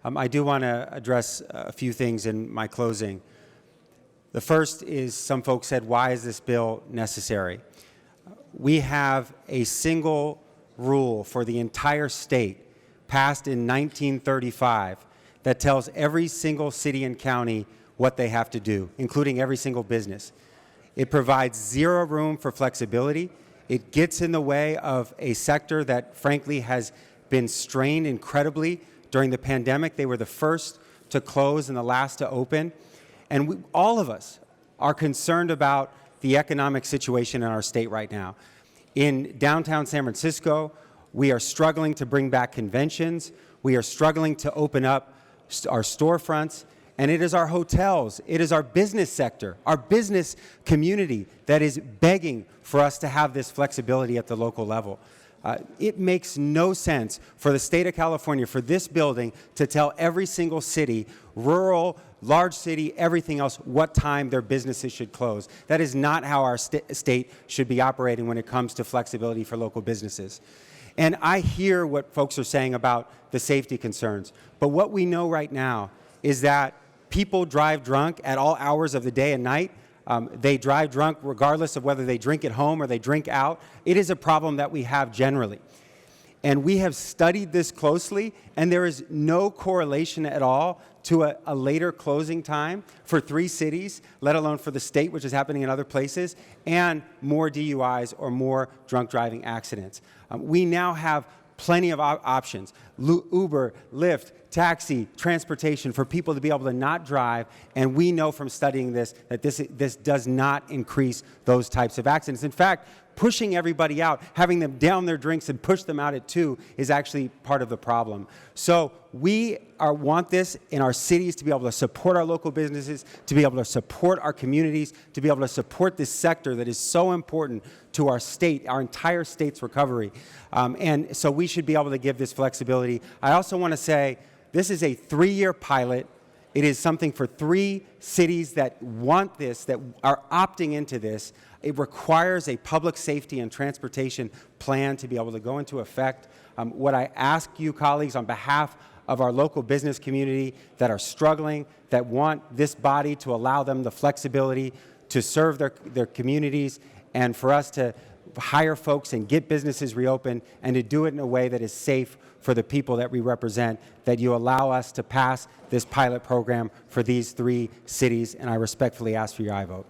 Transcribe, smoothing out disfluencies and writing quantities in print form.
I do want to address a few things in my closing. The first is, some folks said, why is this bill necessary? We have a single rule for the entire state passed in 1935 that tells every single city and county what they have to do, including every single business. It provides zero room for flexibility. It gets in the way of a sector that, frankly, has been strained incredibly during the pandemic. They were the first to close and the last to open. And all of us are concerned about the economic situation in our state right now. In downtown San Francisco, we are struggling to bring back conventions. We are struggling to open up our storefronts. And it is our hotels, it is our business sector, our business community that is begging for us to have this flexibility at the local level. It makes no sense for the state of California, for this building, to tell every single city, rural, large city, everything else, what time their businesses should close. That is not how our state should be operating when it comes to flexibility for local businesses. And I hear what folks are saying about the safety concerns. But what we know right now is that people drive drunk at all hours of the day and night. They drive drunk regardless of whether they drink at home or they drink out. It is a problem that we have generally. And we have studied this closely, and there is no correlation at all to a later closing time for 3 cities, let alone for the state, which is happening in other places, and more DUIs or more drunk driving accidents. We now have plenty of options: Uber, Lyft, taxi, transportation for people to be able to not drive. And we know from studying this that this does not increase those types of accidents. In fact, pushing everybody out, having them down their drinks and push them out at 2 is actually part of the problem. So we want this in our cities to be able to support our local businesses, to be able to support our communities, to be able to support this sector that is so important to our state, our entire state's recovery. And so we should be able to give this flexibility. I also want to say this is a 3-year pilot. It is something for 3 cities that want this, that are opting into this. It requires a public safety and transportation plan to be able to go into effect. What I ask you, colleagues, on behalf of our local business community that are struggling, that want this body to allow them the flexibility to serve their communities, and for us to hire folks and get businesses reopened, and to do it in a way that is safe for the people that we represent, that you allow us to pass this pilot program for these 3 cities, and I respectfully ask for your aye vote.